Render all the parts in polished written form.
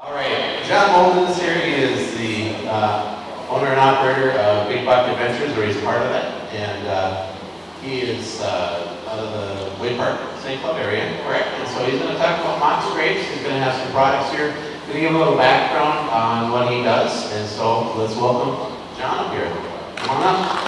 All right, John Moldens here. He is the owner and operator of Big Buck Adventures, or he's part of it. And he is out of the Way Park St. Club area, correct? And so he's going to talk about Mox Grapes. He's going to have some products here. Going to give a little background on what he does. And so let's welcome John up here. Come on up.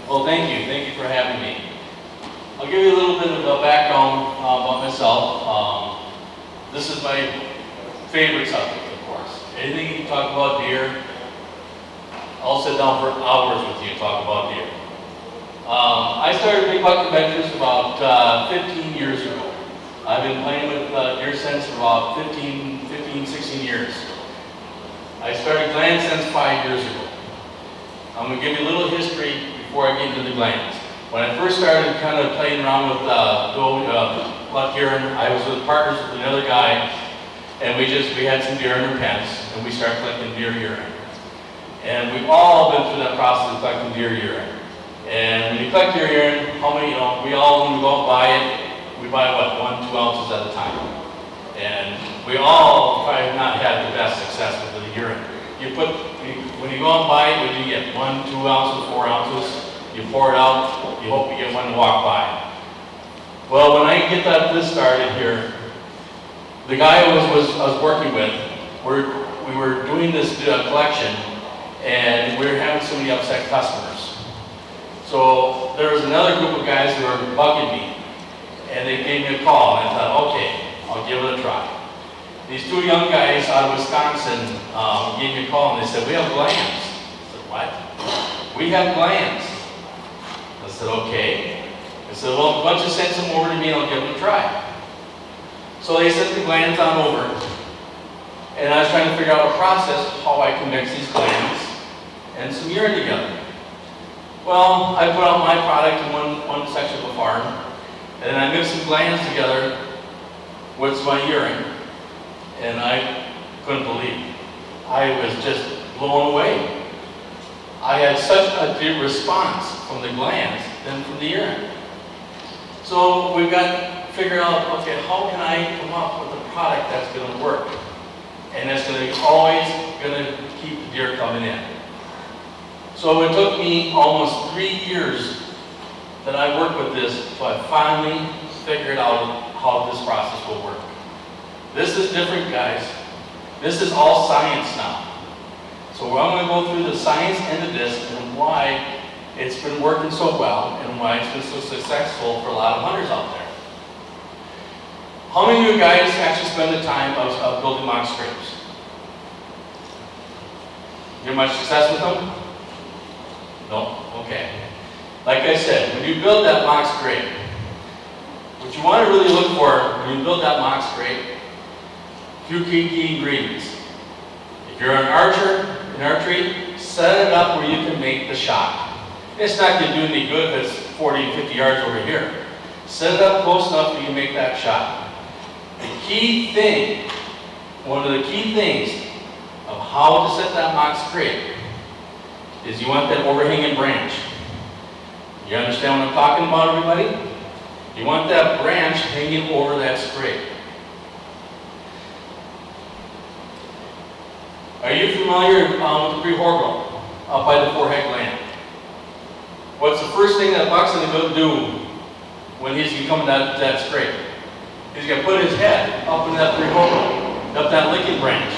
Well, thank you. Thank you for having me. I'll give you a little bit of a background about myself. This is my favorite subject, of course. Anything you can talk about deer, I'll sit down for hours with you and talk about deer. I started Big Buck Adventures about 15 years ago. I've been playing with deer since for about 16 years. I started gland sense 5 years ago. I'm going to give you a little history before I get into the glands. When I first started kind of playing around with buck urine, I was with partners with another guy, and we had some deer in our pens, and we started collecting deer urine. And we've all been through that process of collecting deer urine. And when you collect deer urine, we all, when we go out and buy it, we buy what, 1-2 ounces at a time. And we all probably have not had the best success with the urine. When you go out and buy it, what do you get? 1, 2 ounces, 4 ounces. You pour it out, you hope you get one to walk by. Well, when I get this started here, the guy I was working with, we were doing this collection, and we were having so many upset customers. So there was another group of guys who were bugging me, and they gave me a call, and I thought, okay, I'll give it a try. These two young guys out of Wisconsin gave me a call, and they said, we have glands. I said, what? We have glands. I said, okay. I said, well, why don't you send some over to me and I'll give them a try. So they sent the glands on over, and I was trying to figure out a process how I can mix these glands and some urine together. Well, I put out my product in one section of the farm, and then I mixed some glands together with my urine, and I couldn't believe it. I was just blown away. I had such a good response from the glands than from the urine. So we've got to figure out, okay, how can I come up with a product that's going to work? And that's going to be always going to keep the deer coming in. So it took me almost 3 years that I worked with this till I finally figured out how this process will work. This is different, guys. This is all science now. So I'm going to go through the science end of this and why it's been working so well and why it's been so successful for a lot of hunters out there. How many of you guys actually spend the time of building Mox Grapes? You have much success with them? No? Okay. Like I said, when you build that Mox Grape, what you want to really look for when you build that Mox Grape, few key ingredients. If you're an archer in archery, set it up where you can make the shot. It's not going to do any good if it's 40, 50 yards over here. Set it up close enough where you make that shot. The key thing, one of the key things of how to set that Mox Grape is you want that overhanging branch. You understand what I'm talking about, everybody? You want that branch hanging over that scrape. Are you familiar with the prehorgonal up by the forehead gland? What's the first thing that buck's going to do when he's coming down that scrape? He's going to put his head up in that prehorgonal, up that licking branch.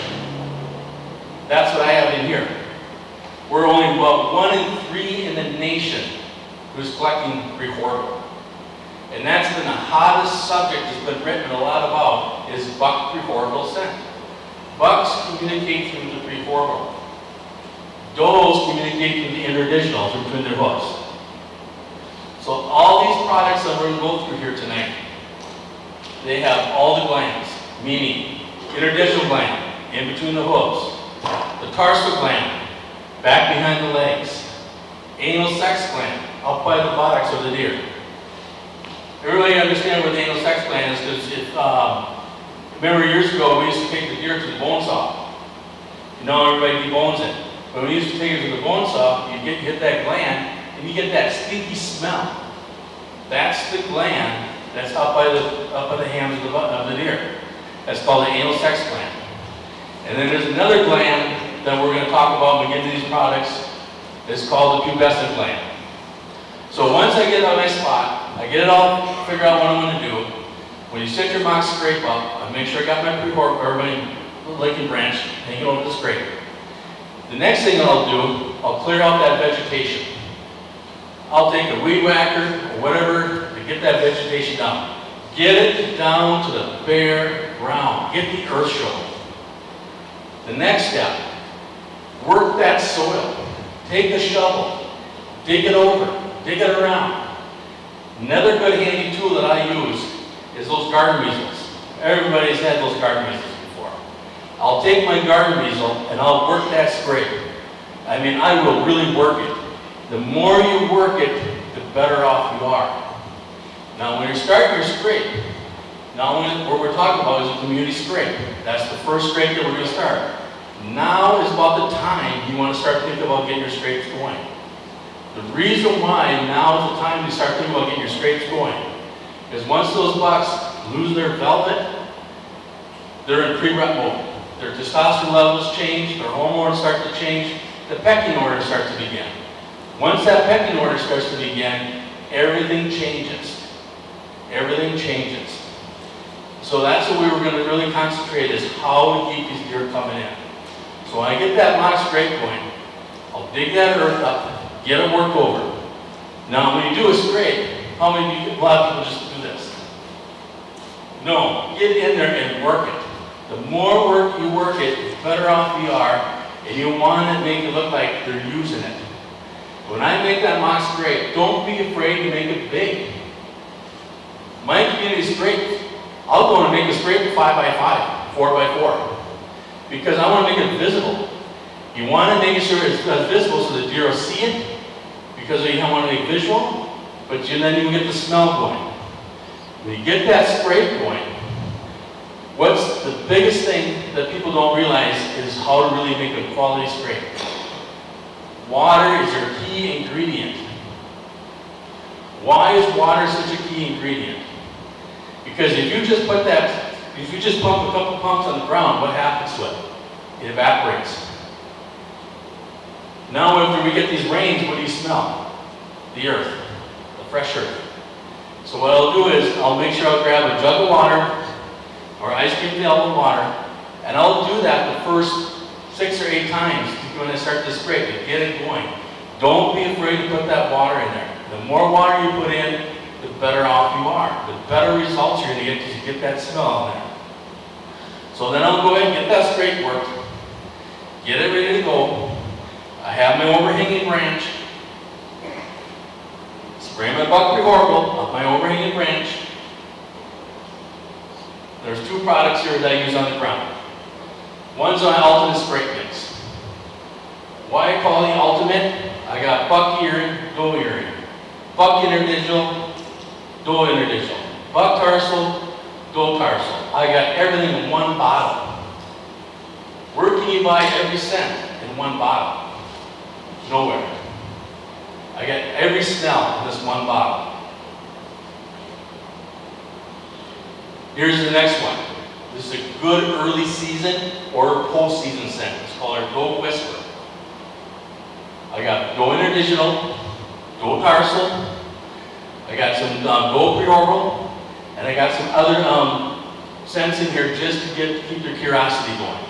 That's what I have in here. We're only about 1 in 3 in the nation who's collecting prehorgonal. And that's been the hottest subject that's been written a lot about is buck prehorgonal scent. Bucks communicate through the prehorgonal. Does communicate through the interdigital, between their hoofs. So all these products that we're going to go through here tonight, they have all the glands, meaning interdigital gland, in between the hoofs, the tarsal gland, back behind the legs, anal sex gland, up by the buttocks of the deer. Everybody understand where the anal sex gland is because remember years ago we used to take the deer to the bone saw. And now everybody debones it. But when you used to take it to the bone saw, you hit that gland, and you get that stinky smell. That's the gland that's up by the hams of the deer. That's called the anal sex gland. And then there's another gland that we're going to talk about when we get into these products. It's called the pubescent gland. So once I get on my spot, I get it all, figure out what I'm going to do. When you set your mock scrape up, I make sure I got my licking branch, hang it over the scrape. The next thing I'll do, I'll clear out that vegetation. I'll take a weed whacker or whatever to get that vegetation down. Get it down to the bare ground. Get the earth shovel. The next step, work that soil. Take the shovel, dig it over, dig it around. Another good handy tool that I use is those garden weasels. Everybody's had those garden weasels before. I'll take my garden weasel and I'll work that scrape. I mean, I will really work it. The more you work it, the better off you are. Now, when you're starting your scrape, now what we're talking about is a community scrape. That's the first scrape that we're going to start. Now is about the time you want to start thinking about getting your scrapes going. The reason why now is the time to start thinking about getting your scrapes going is once those bucks lose their velvet, they're in pre-rut mode. Their testosterone levels change, their hormones start to change, the pecking order starts to begin. Once that pecking order starts to begin, everything changes. Everything changes. So that's what we were going to really concentrate is how to keep these deer coming in. So when I get that mock scrape going, I'll dig that earth up, get it worked over. Now when you do a scrape, how many of you, a lot of people just do this? No, get in there and work it. The more work you work it, the better off you are, and you want to make it look like they're using it. When I make that mock scrape, don't be afraid to make it big. My community scrapes, I'll go and make a scrape 5x5, 4x4, because I want to make it visible. You want to make sure it's visible so the deer will see it, because you want to make visual, but then you get the smell going. When you get that scrape going, what's the biggest thing that people don't realize is how to really make a quality scrape. Water is your key ingredient. Why is water such a key ingredient? Because if you just pump a couple pumps on the ground, what happens to it? It evaporates. Now after we get these rains, what do you smell? The earth, the fresh earth. So what I'll do is I'll make sure I'll grab a jug of water or ice cream pail of water, and I'll do that the first 6 or 8 times when I start to scrape it, get it going. Don't be afraid to put that water in there. The more water you put in, the better off you are. The better results you're going to get because you get that smell in there. So then I'll go ahead and get that scrape worked, get it ready to go. I have my overhanging branch. Spray my buckwheat horrible up my overhanging branch. There's 2 products here that I use on the ground. One's my ultimate scrape mix. Why I call the ultimate? I got buck earring, doe earring, buck interdigital, doe interdigital, buck tarsal, doe tarsal. I got everything in one bottle. Where can you buy every scent in one bottle? Nowhere. I got every smell in this one bottle. Here's the next one. This is a good early season or post-season scent. It's called our Doe Whisper. I got doe interdigital, doe tarsal, I got some doe preorbital, and I got some other scents in here just to keep your curiosity going.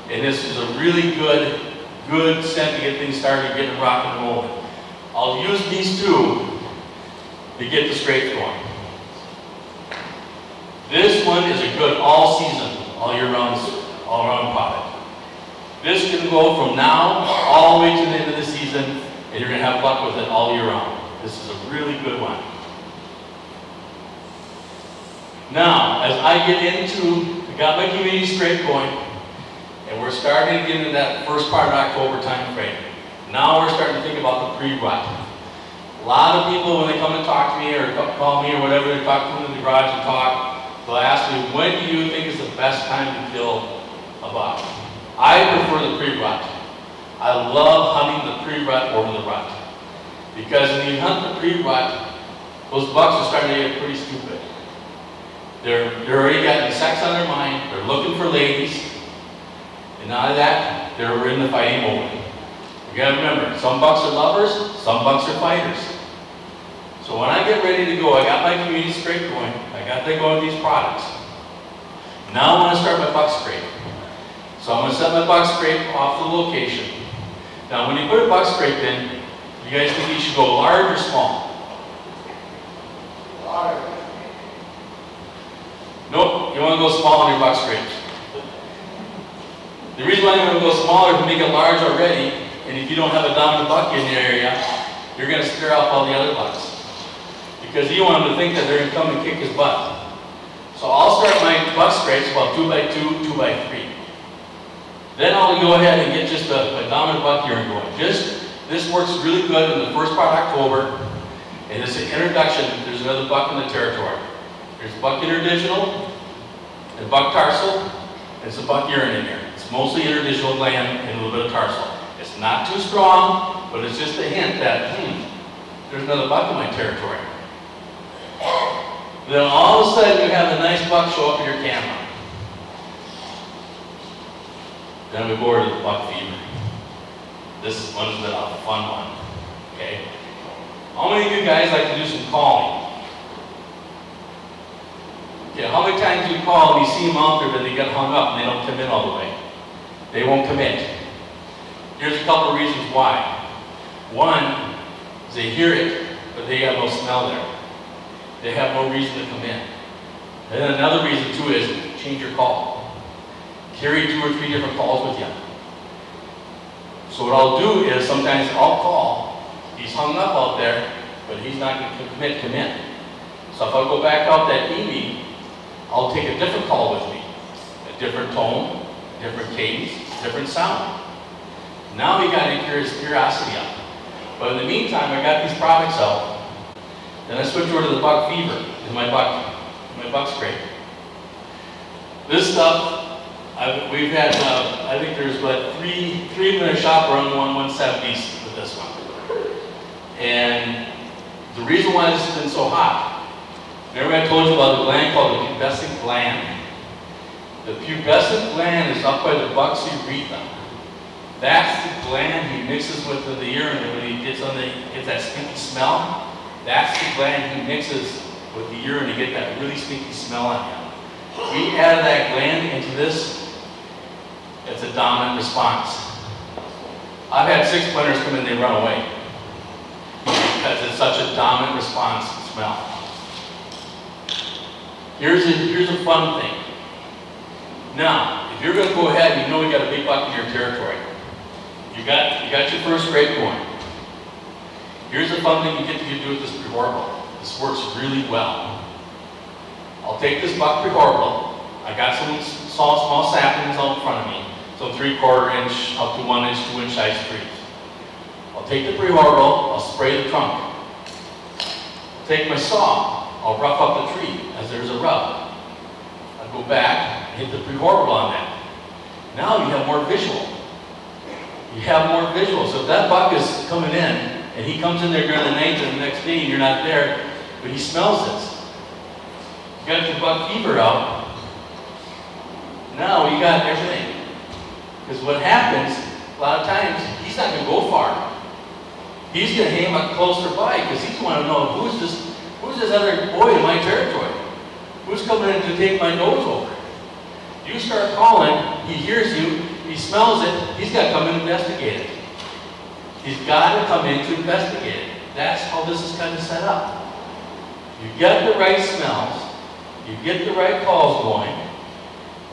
And this is a really good scent to get things started, get it rocking and rolling. I'll use these 2 to get the scrapes going. This one is a good all season, all year round product. This can go from now all the way to the end of the season, and you're going to have luck with it all year round. This is a really good one. Now, as I get into, I got my community scrape going, and we're starting to get into that first part of October time frame. Now we're starting to think about the pre-rut. A lot of people, when they come and talk to me or call me or whatever, they talk to me in the garage and talk, they'll ask me, when do you think is the best time to kill a buck? I prefer the pre-rut. I love hunting the pre-rut over the rut. Because when you hunt the pre-rut, those bucks are starting to get pretty stupid. They're already got sex on their mind, they're looking for ladies, and out of that, they're in the fighting mode. You gotta remember, some bucks are lovers, some bucks are fighters. So when I get ready to go, I got my community scrape going, I got to go with these products. Now I want to start my buck scrape. So I'm going to set my buck scrape off the location. Now when you put a buck scrape in, you guys think you should go large or small? Large. Nope, you want to go small on your buck scrapes. The reason why you want to go smaller is to make it large already, and if you don't have a dominant buck in the area, you're going to scare off all the other bucks. Because you want him to think that they're going to come and kick his butt. So I'll start my buck scrapes about 2x2, 2x3. Then I'll go ahead and get just a dominant buck urine going. This works really good in the first part of October, and it's an introduction. There's another buck in the territory. There's buck interdigital, and buck tarsal, and it's a buck urine in there. It's mostly interdigital gland and a little bit of tarsal. It's not too strong, but it's just a hint that, there's another buck in my territory. Then all of a sudden you have a nice buck show up in your camera. Then we go over to the buck fever. This one's been a fun one. Okay? How many of you guys like to do some calling? Okay, how many times do you call and you see them out there but they get hung up and they don't come in all the way? They won't commit. Here's a couple of reasons why. One is they hear it, but they got no smell there. They have no reason to come in. And then another reason too is change your call. Carry 2 or 3 different calls with you. So what I'll do is sometimes I'll call. He's hung up out there, but he's not going to come in. So if I go back out that evening, I'll take a different call with me. A different tone, different cadence, different sound. Now we got curiosity up. But in the meantime, I got these products out. Then I switch over to the buck fever, is my buck scrape. This stuff, we've had, I think there's what, three in the shop around 170s with this one. And the reason why this has been so hot, remember I told you about the gland called the pubescent gland? The pubescent gland is up by the buck's urethra. That's the gland he mixes with the urine when he gets that stinky smell. That's the gland he mixes with the urine to get that really stinky smell on him. We added that gland into this, it's a dominant response. I've had 6 pointers come in, they run away. Because it's such a dominant response to smell. Here's a fun thing. Now, if you're going to go ahead and you know we got a big buck in your territory, you got your first scrape going. Here's the fun thing you get to do with this prehorbital. This works really well. I'll take this buck prehorbital. I got some small saplings out in front of me, some 3/4 inch up to 1 inch, 2 inch size trees. I'll take the prehorbital, I'll spray the trunk. I'll take my saw, I'll rough up the tree as there's a rub. I'll go back and hit the prehorbital on that. Now you have more visual. You have more visual. So if that buck is coming in, and he comes in there during the night and the next day and you're not there, but he smells this. You got your buck fever out. Now you got everything. Because what happens, a lot of times, he's not going to go far. He's going to hang up closer by because he's going to know who's this other boy in my territory? Who's coming in to take my nose over? You start calling, he hears you, he smells it, he's got to come and investigate it. He's got to come in to investigate it. That's how this is kind of set up. You get the right smells, you get the right calls going,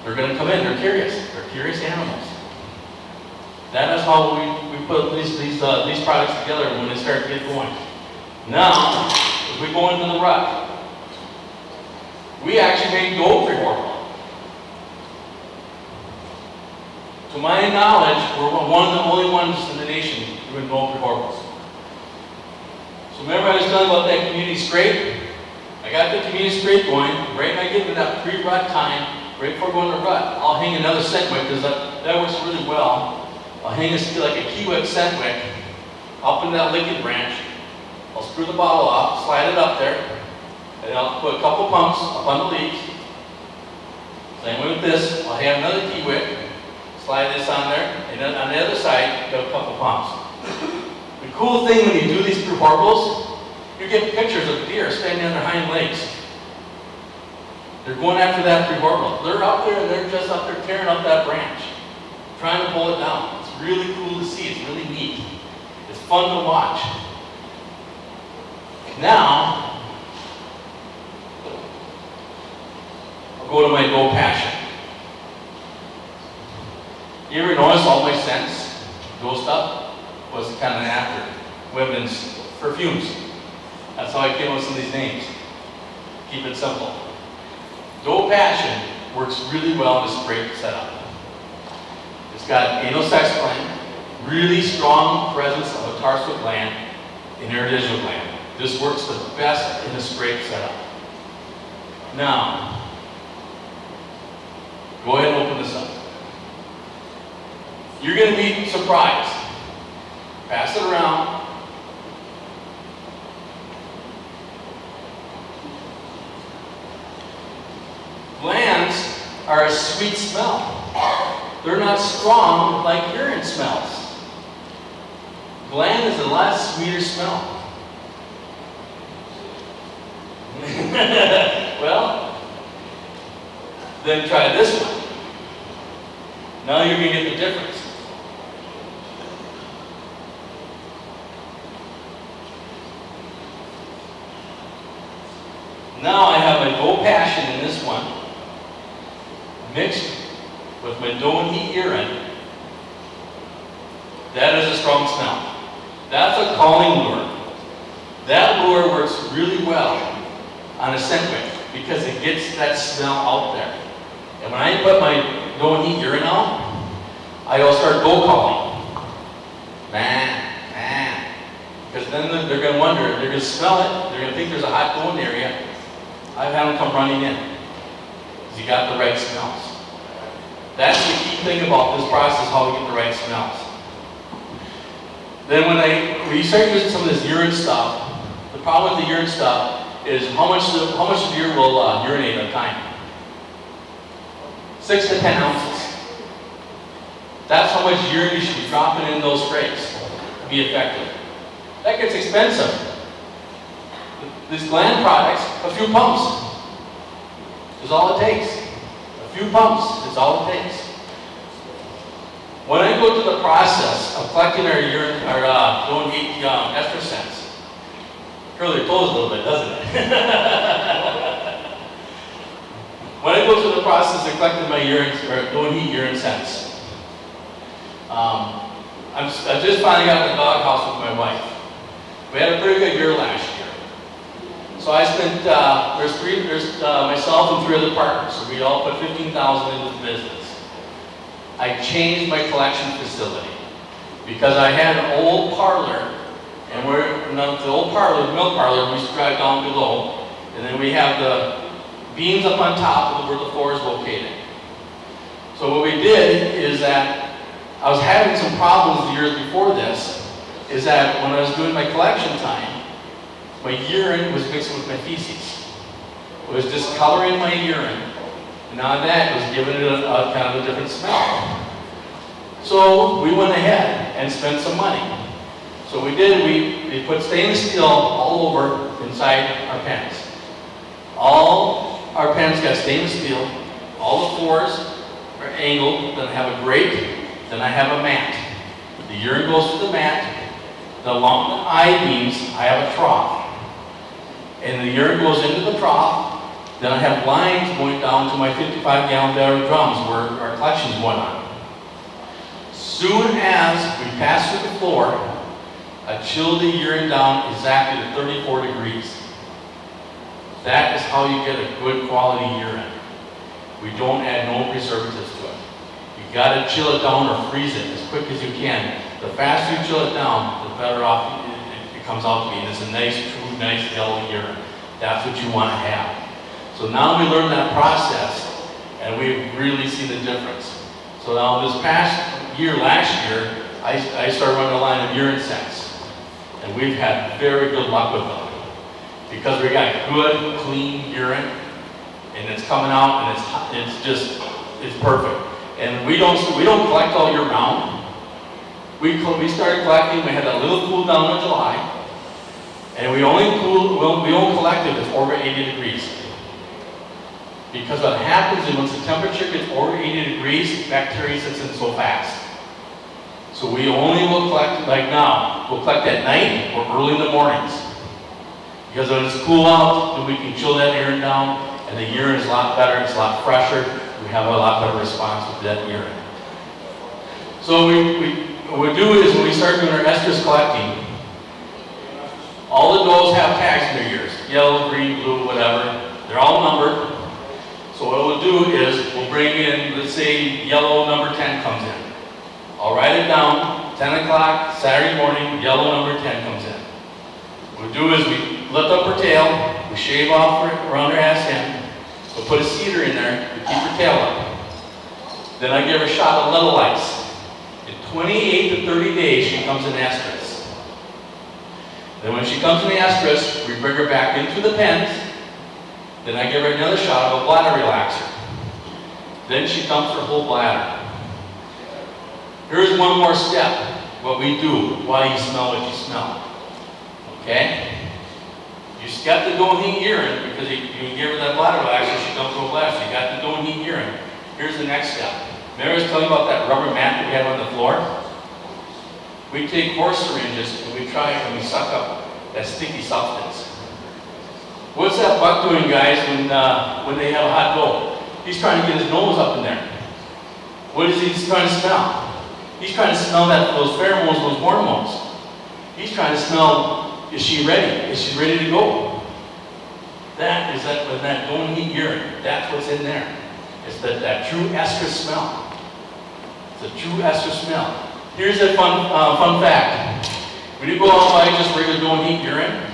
they're going to come in, they're curious. They're curious animals. That is how we put these products together when they start to get going. Now, as we go into the rut, we actually make gold prehorbital. To my knowledge, we're one of the only ones in the nation doing gold prehorbitals. So remember I was telling about that community scrape? I got the community scrape going, right when I get to that pre-rut time, right before going to rut, I'll hang another scent with because that works really well. I'll hang like a key wick, scent wick, up in that licking branch. I'll screw the bottle off, slide it up there, and I'll put a couple pumps up on the leaves. Same way with this, I'll have another key wick, slide this on there, and then on the other side, got a couple pumps. The cool thing when you do these preformals, you get pictures of deer standing on their hind legs. They're going after that preformal. They're out there and they're just up there tearing up that branch, trying to pull it down. It's really cool to see, it's really neat. It's fun to watch. Now, I'll go to my Go Passion. You ever notice all my scents, Go stuff, was kind of after women's perfumes. That's how I came up with some of these names. Keep it simple. Go Passion works really well in a spray setup. It's got anal sex gland, really strong presence of a tarsal gland, and interdigital gland. This works the best in a scrape setup. Now, go ahead and open this up. You're going to be surprised. Pass it around. Glands are a sweet smell. They're not strong like urine smells. Gland is a lot sweeter smell. Well, then try this one. Now you're going to get the difference. Now I have my Go Passion in this one, mixed with my Doe and Heat urine. That is a strong smell. That's a calling lure. That lure works really well on a scent wick because it gets that smell out there. And when I put my Doe and Heat urine out, I'll start go calling. Man, man. Because then they're going to wonder, they're going to smell it, they're going to think there's a hot doe in the area. I've had them come running in. Because you got the right smells. That's the key thing about this process, how we get the right smells. Then when you start using some of this urine stuff, the problem with the urine stuff is how much the deer will urinate at a time. 6 to 10 ounces. That's how much urine you should be dropping in those scrapes to be effective. That gets expensive. These gland products, a few pumps is all it takes. A few pumps is all it takes. When I go to the process of collecting our urine, our Doe and Heat ester scents, curl your toes a little bit, doesn't it? When I go through the process of collecting my urine, or Doe and Heat urine scents, I just finally got in the doghouse with my wife. We had a pretty good year last year. So I spent, there's myself and 3 other partners, so we all put $15,000 into the business. I changed my collection facility because I had an old parlor, and the old parlor, the milk parlor, we used to drive down below, and then we have the beams up on top of where the floor is located. So what we did is that I was having some problems the years before this, is that when I was doing my collection time, my urine was mixed with my feces. It was discoloring my urine, and on that it was giving it a kind of a different smell. So we went ahead and spent some money. So we did, we put stainless steel all over inside our pens. All our pens got stainless steel, all the floors are angled, then I have a grate, then I have a mat. The urine goes to the mat, along the I-beams I have a trough. And the urine goes into the trough, then I have lines going down to my 55-gallon barrel drums where our collection's going on. Soon as we pass through the floor, I chill the urine down exactly to 34 degrees. That is how you get a good quality urine. We don't add no preservatives to it. You gotta chill it down or freeze it as quick as you can. The faster you chill it down, the better off it comes out to be. And it's a nice, true, nice, yellow urine. That's what you want to have. So now we learn that process, and we really see the difference. So now this past year, last year, I started running a line of urine sets. And we've had very good luck with them. Because we got good, clean urine, and it's coming out, and it's perfect. And we don't collect all year round. We started collecting, we had that little cool down in July, and we only collect if it's over 80 degrees. Because what happens is once the temperature gets over 80 degrees, bacteria sits in so fast. So we only will collect, like now, we'll collect at night or early in the mornings. Because when it's cool out, then we can chill that urine down, and the urine is a lot better, it's a lot fresher, we have a lot better response with that urine. So what we do is when we start doing our estrus collecting, all the does have tags in their ears, yellow, green, blue, whatever, they're all numbered. So what we'll do is we'll bring in, let's say yellow number 10 comes in. I'll write it down, 10 o'clock, Saturday morning, yellow number 10 comes in. What we do is we lift up her tail, we shave off around her ass end, we'll put a cedar in there to keep her tail up. Then I give her a shot of little ice. In 28 to 30 days, she comes in estrus. Then when she comes in the estrus, we bring her back into the pens. Then I give her another shot of a bladder relaxer. Then she dumps her whole bladder. Here's one more step, what we do, why you smell what you smell. Okay? You got the don't heat urine because you give her that bladder relaxer, she dumps her whole bladder, so you got the don't heat urine. Here's the next step. Remember I was telling you about that rubber mat that we have on the floor? We take horse syringes and we try and we suck up that sticky substance. What's that buck doing, guys, when they have a hot go? He's trying to get his nose up in there. What is he trying to smell? He's trying to smell those pheromones, those hormones. He's trying to smell, is she ready? Is she ready to go? That is that don't heat urine. That's what's in there. It's that true estrus smell. It's a true estrus smell. Here's a fun fact. When you go out by just regular don't heat urine,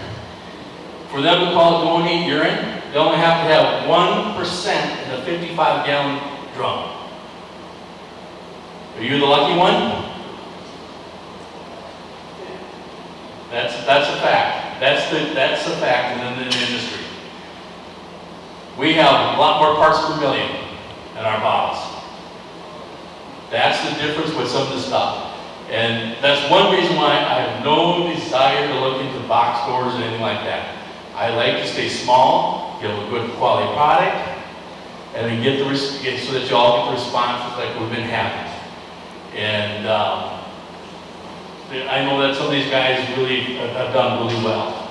for them to call it don't heat urine, they only have to have 1% in a 55-gallon drum. Are you the lucky one? That's a fact. That's a fact in the industry. We have a lot more parts per million in our bottles. That's the difference with some of the stuff. And that's one reason why I have no desire to look into box stores or anything like that. I like to stay small, give a good quality product, and then get so that you all get the responses like we've been having. And I know that some of these guys really have done really well.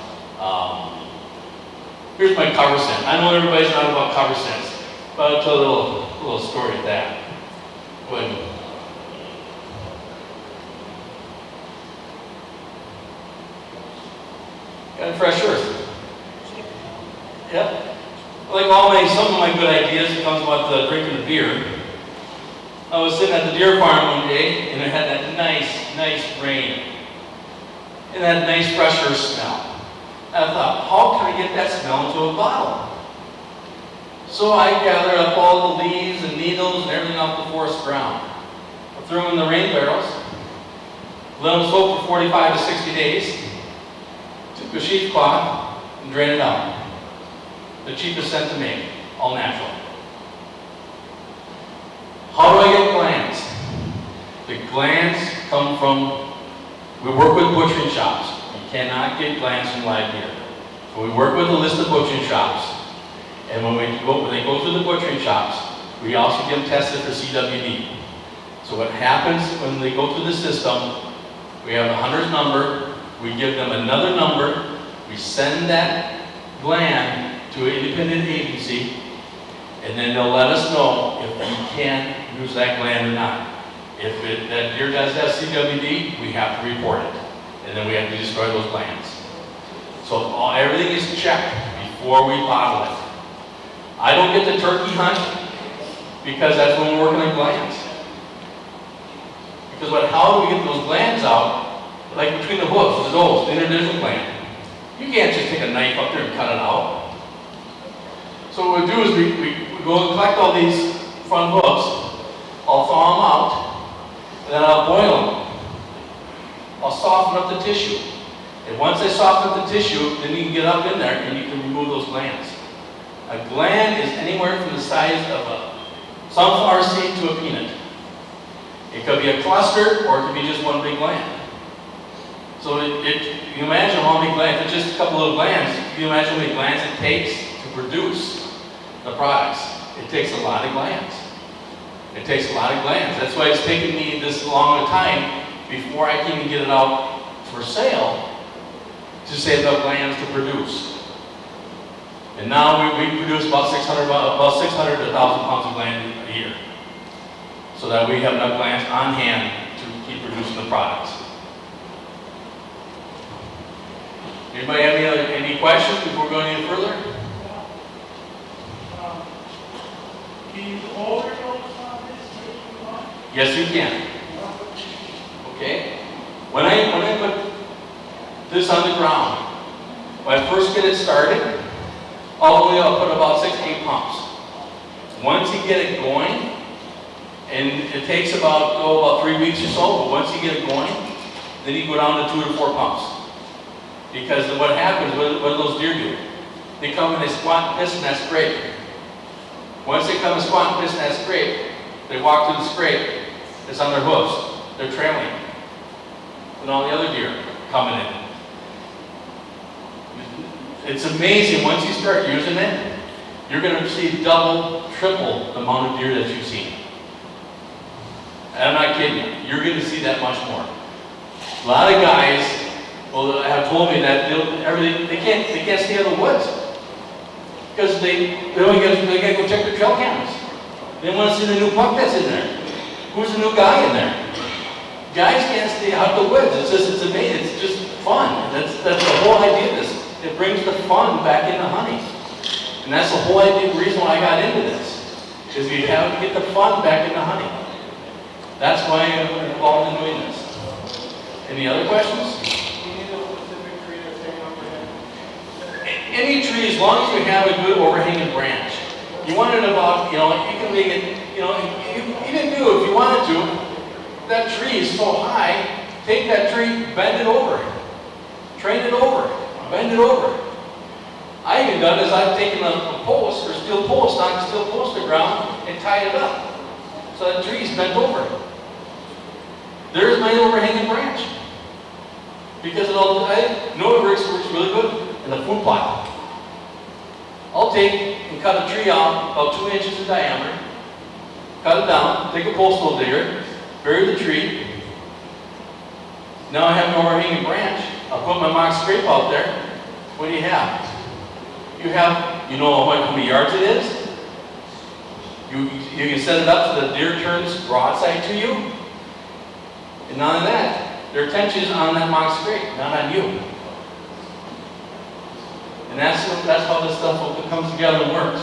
Here's my cover scent. I know everybody's not about cover scents, but I'll tell a little story of that. Go ahead. Got a fresh earth. Yep. Like some of my good ideas comes about drinking the beer. I was sitting at the deer farm one day, and it had that nice rain, and that nice fresh earth smell. And I thought, how can I get that smell into a bottle? So I gathered up all the leaves and needles and everything off the forest ground. I threw them in the rain barrels, let them soak for 45 to 60 days, took a sheet cloth and drained it out. The cheapest scent to make, all natural. How do I get glands? The glands come from, we work with butchering shops. You cannot get glands from live deer. So we work with a list of butchering shops. And when they go through the butchering shops, we also get them tested for CWD. So what happens when they go through the system, we have a hunter's number, we give them another number, we send that gland to an independent agency, and then they'll let us know if we can use that gland or not. If that deer does have CWD, we have to report it, and then we have to destroy those glands. So everything is checked before we bottle it. I don't get the turkey hunt because that's when we're working on glands. Because how do we get those glands out? Like between the hooves, the nose, the interdigital gland. You can't just take a knife up there and cut it out. So what we do is we go and collect all these front hooves, I'll thaw them out, and then I'll boil them. I'll soften up the tissue. And once I soften up the tissue, then you can get up in there and you can remove those glands. A gland is anywhere from the size of a sunflower seed to a peanut. It could be a cluster or it could be just one big gland. So you imagine how many glands, if it's just a couple of glands, you imagine how many glands it takes to produce the products. It takes a lot of glands. It takes a lot of glands. That's why it's taken me this long a time before I can even get it out for sale to save up glands to produce. And now we produce about 600 to 1,000 pounds of gland a year. So that we have enough glands on hand to keep producing the products. Anybody have any questions before we go any further? Can you overdose on this? Yes, you can. Okay? When I put this on the ground, when I first get it started, all the way I'll put about 6 to 8 pumps. Once you get it going, and it takes about 3 weeks or so, but once you get it going, then you go down to 2 to 4 pumps. Because what happens, what do those deer do? They come and they squat and piss in that scrape. Once they come and squat and piss in that scrape, they walk through the scrape, it's on their hooves, they're trailing. And all the other deer coming in. It's amazing, once you start using it, you're going to see double, triple the amount of deer that you've seen. And I'm not kidding you, you're going to see that much more. A lot of guys have told me that they can't stay in the woods because they got to go check their trail cameras. They want to see the new buck that's in there. Who's the new guy in there? Guys can't stay out the woods. It's amazing. It's just fun. That's the whole idea of this. It brings the fun back into hunting, and that's the whole idea. The reason why I got into this is you have to get the fun back into hunting. That's why I'm involved in doing this. Any other questions? Any tree, as long as you have a good overhanging branch. You want it about, you can make it, even if you wanted to, that tree is so high, take that tree, bend it over, train it over, bend it over. I even done is I've taken a post or steel post, knocked a steel post to the ground and tied it up. So that tree's bent over. There's my overhanging branch. Because it works really good in the food plot. I'll take and cut a tree out about 2 inches in diameter, cut it down, take a postal digger, bury the tree. Now I have an overhanging branch. I'll put my mock scrape out there. What do you have? You have, how many yards it is? You can set it up so the deer turns broadside to you. And none of that. Their attention on that mock scrape, not on you. And that's how this stuff comes together and works.